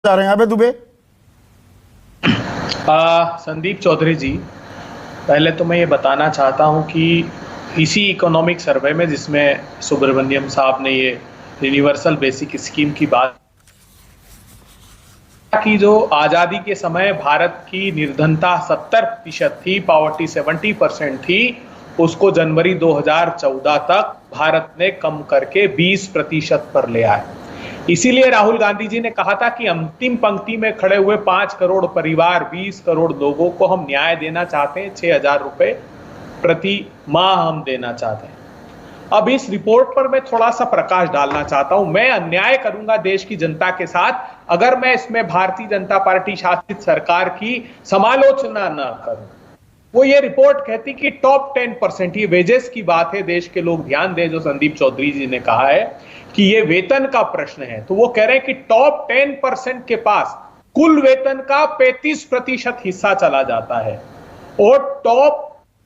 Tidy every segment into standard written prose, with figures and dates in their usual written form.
जा रहे हैं अबे दुबे? संदीप चौधरी जी, पहले तो मैं ये बताना चाहता हूँ कि इसी इकोनॉमिक सर्वे में जिसमें सुब्रमण्यम साहब ने ये यूनिवर्सल बेसिक स्कीम की बात की, जो आज़ादी के समय भारत की निर्धनता 70% थी, पॉवर्टी 70% थी, उसको जनवरी 2014 तक भारत ने कम करके 20% पर ले आए। इसीलिए राहुल गांधी जी ने कहा था कि अंतिम पंक्ति में खड़े हुए 5 करोड़ परिवार, 20 करोड़ लोगों को हम न्याय देना चाहते हैं, 6,000 रुपए प्रति माह हम देना चाहते हैं। अब इस रिपोर्ट पर मैं थोड़ा सा प्रकाश डालना चाहता हूं। मैं अन्याय करूंगा देश की जनता के साथ अगर मैं इसमें भारतीय जनता पार्टी शासित सरकार की समालोचना न करूं। वो ये रिपोर्ट कहती कि टॉप 10%, ये वेजेस की बात है, देश के लोग ध्यान दें, जो संदीप चौधरी जी ने कहा है कि ये वेतन का प्रश्न है, तो वो कह रहे हैं कि टॉप 10% के पास कुल वेतन का 35% हिस्सा चला जाता है और टॉप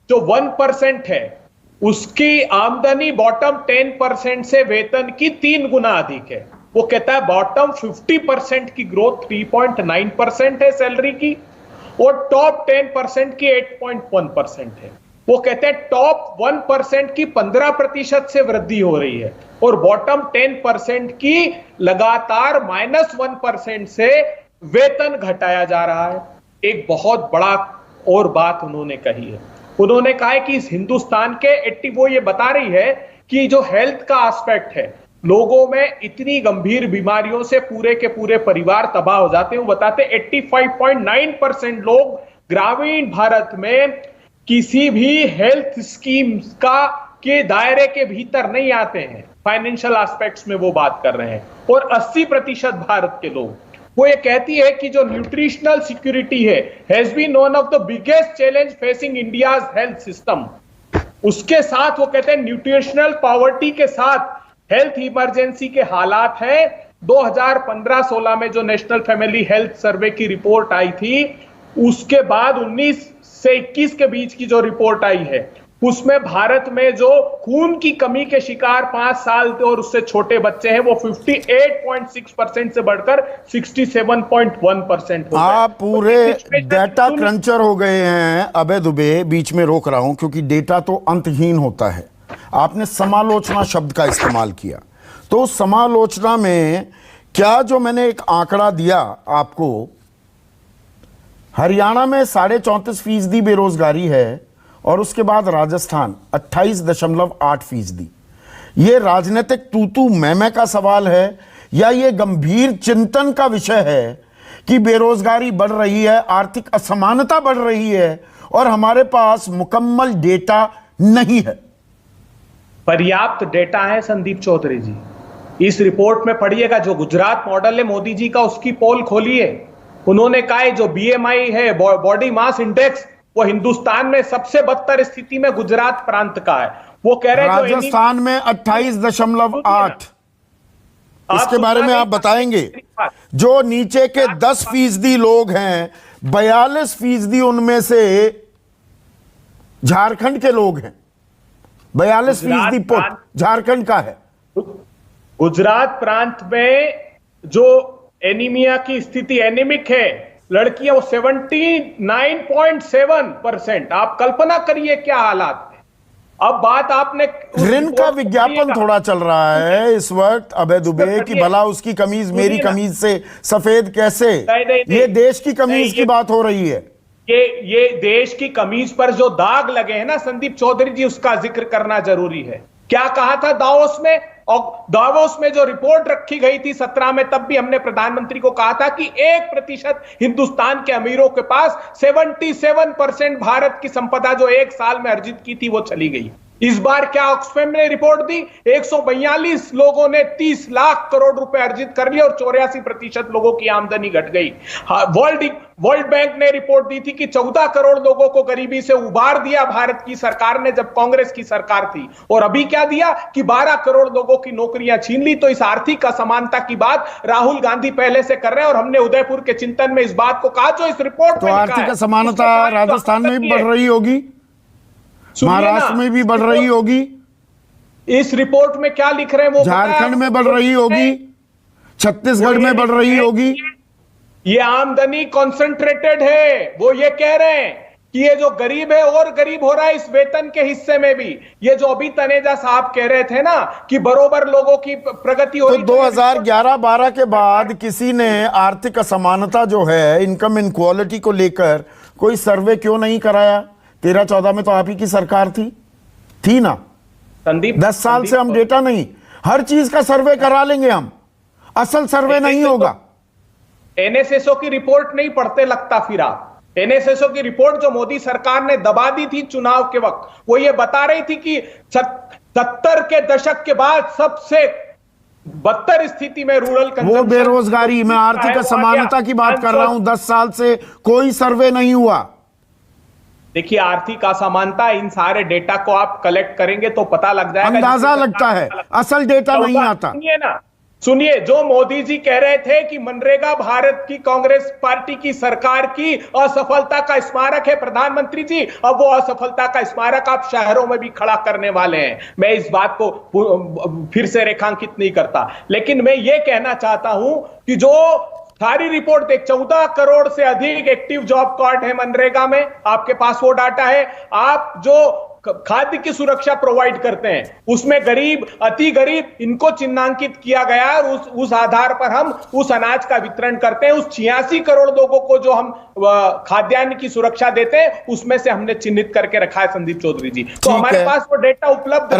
जो 1% है उसकी आमदनी बॉटम 10% से वेतन की 3 गुना अधिक है। वो कहता है बॉटम 50% की ग्रोथ 3.9% है सैलरी की और टॉप 10% की 8.1% है। वो कहते हैं टॉप 1% की 15% से वृद्धि हो रही है और बॉटम 10% की लगातार -1% से वेतन घटाया जा रहा है। एक बहुत बड़ा और बात उन्होंने कही है, उन्होंने कहा है कि इस हिंदुस्तान के वो ये बता रही है कि जो हेल्थ का एस्पेक्ट है, लोगों में इतनी गंभीर बीमारियों से पूरे के पूरे परिवार तबाह हो जाते हैं। वो बताते 85.9% लोग ग्रामीण भारत में किसी भी हेल्थ स्कीम का के दायरे के भीतर नहीं आते हैं। फाइनेंशियल एस्पेक्ट्स में वो बात कर रहे हैं और 80% भारत के लोग, वो ये कहती है कि जो न्यूट्रिशनल सिक्योरिटी है has been one of the biggest challenge facing India's health system. उसके साथ वो कहते हैं न्यूट्रिशनल पॉवर्टी के साथ हेल्थ इमरजेंसी के हालात हैं। 2015-16 में जो नेशनल फैमिली हेल्थ सर्वे की रिपोर्ट आई थी, उसके बाद 19 से 21 के बीच की जो रिपोर्ट आई है, उसमें भारत में जो खून की कमी के शिकार 5 साल और उससे छोटे बच्चे हैं वो 58.6% से बढ़कर 67.1% हो गए। आप पूरे डेटा क्रंचर हो गए हैं अबे दुबे। बीच में रोक रहा हूं क्योंकि डेटा तो अंतहीन होता है। आपने समालोचना शब्द का इस्तेमाल किया, तो समालोचना में क्या जो मैंने एक आंकड़ा दिया आपको, हरियाणा में 34.5% बेरोजगारी है और उसके बाद राजस्थान 28.8%। ये राजनीतिक तूतू मैमे का सवाल है या ये गंभीर चिंतन का विषय है कि बेरोजगारी बढ़ रही है, आर्थिक असमानता बढ़ रही है और हमारे पास मुकम्मल डेटा नहीं है? पर्याप्त डेटा है संदीप चौधरी जी। इस रिपोर्ट में पढ़िएगा, जो गुजरात मॉडल है मोदी जी का, उसकी पोल खोलिए। उन्होंने कहा है जो बीएमआई है, बॉडी मास इंडेक्स, वो हिंदुस्तान में सबसे बदतर स्थिति में गुजरात प्रांत का है। वो कह रहे हैं राजस्थान में 28.8। इसके बारे में आप बताएंगे। जो नीचे के 10% लोग हैं, 42% उनमें से झारखंड के लोग हैं। 42% झारखंड का है। गुजरात प्रांत में जो एनीमिया की स्थिति, एनीमिक है लड़कियां, वो 79.7%। आप कल्पना करिए क्या हालात है। अब बात आपने ऋण का विज्ञापन थोड़ा चल रहा है इस वक्त अबे दुबे कि भला उसकी कमीज मेरी कमीज से सफेद कैसे। ये देश की कमीज की बात हो रही है। ये देश की कमीज पर जो दाग लगे हैं ना संदीप चौधरी जी, उसका जिक्र करना जरूरी है। क्या कहा था दावोस में? और दावोस में जो रिपोर्ट रखी गई थी 17 में, तब भी हमने प्रधानमंत्री को कहा था कि 1% हिंदुस्तान के अमीरों के पास 77% भारत की संपदा जो 1 साल में अर्जित की थी वो चली गई। इस बार क्या ऑक्सफैम ने रिपोर्ट दी? 142 लोगों ने 30 लाख करोड़ रुपए अर्जित कर लिए और 84% लोगों की आमदनी घट गई। वर्ल्ड बैंक ने रिपोर्ट दी थी कि 14 करोड़ लोगों को गरीबी से उबार दिया भारत की सरकार ने जब कांग्रेस की सरकार थी, और अभी क्या दिया कि 12 करोड़ लोगों की नौकरियां छीन ली। तो इस आर्थिक असमानता की बात राहुल गांधी पहले से कर रहे हैं और हमने उदयपुर के चिंतन में इस बात को कहा जो इस रिपोर्ट में आर्थिक असमानता राजस्थान में भी बढ़ रही होगी, महाराष्ट्र में भी बढ़ रही होगी। इस रिपोर्ट में क्या लिख रहे हैं वो झारखंड में बढ़ रही होगी, छत्तीसगढ़ में बढ़ रही होगी। ये आमदनी कॉन्सेंट्रेटेड है। वो ये कह रहे हैं कि ये जो गरीब है और गरीब हो रहा है इस वेतन के हिस्से में भी। ये जो अभी तनेजा साहब कह रहे थे ना कि बरोबर लोगों की प्रगति हो तो रही, 2011-12 के बाद किसी ने आर्थिक असमानता जो है, इनकम इनक्वालिटी को लेकर कोई सर्वे क्यों नहीं कराया? 13-14 में तो आप ही की सरकार थी ना। संदीप 10 साल से हम डेटा नहीं, हर चीज का सर्वे करा लेंगे हम, असल सर्वे नहीं होगा। एनएसएसओ की रिपोर्ट नहीं पढ़ते लगता फिर आप। एनएसएसओ की रिपोर्ट जो मोदी सरकार ने दबा दी थी चुनाव के वक्त, वो ये बता रही थी कि 70 के दशक के बाद सबसे बदतर स्थिति में रूरल वो बेरोजगारी, मैं आर्थिक असमानता की बात कर रहा हूं। 10 साल से कोई सर्वे नहीं हुआ। देखिए, आर्थिक असमानता, इन सारे डेटा को आप कलेक्ट करेंगे तो पता लग जाएगा, अंदाजा लगता है, असल डेटा नहीं आता। सुनिए ना, सुनिए, जो मोदी जी कह रहे थे कि मनरेगा भारत की कांग्रेस पार्टी की सरकार की असफलता का स्मारक है, प्रधानमंत्री जी अब वो असफलता का स्मारक आप शहरों में भी खड़ा करने वाले हैं। मैं इस बात को फिर से रेखांकित नहीं करता, लेकिन मैं ये कहना चाहता हूं कि जो सारी रिपोर्ट देख, 14 करोड़ से अधिक एक्टिव जॉब कार्ड है मनरेगा में, आपके पास वो डाटा है। आप जो खाद्य की सुरक्षा प्रोवाइड करते हैं उसमें गरीब, अति गरीब, इनको चिन्हांकित किया गया और उस आधार पर हम उस अनाज का वितरण करते हैं। उस 86 करोड़ लोगों को जो हम खाद्यान्न की सुरक्षा देते हैं उसमें से हमने चिन्हित करके रखा है संदीप चौधरी जी। तो हमारे पास वो डेटा उपलब्ध है।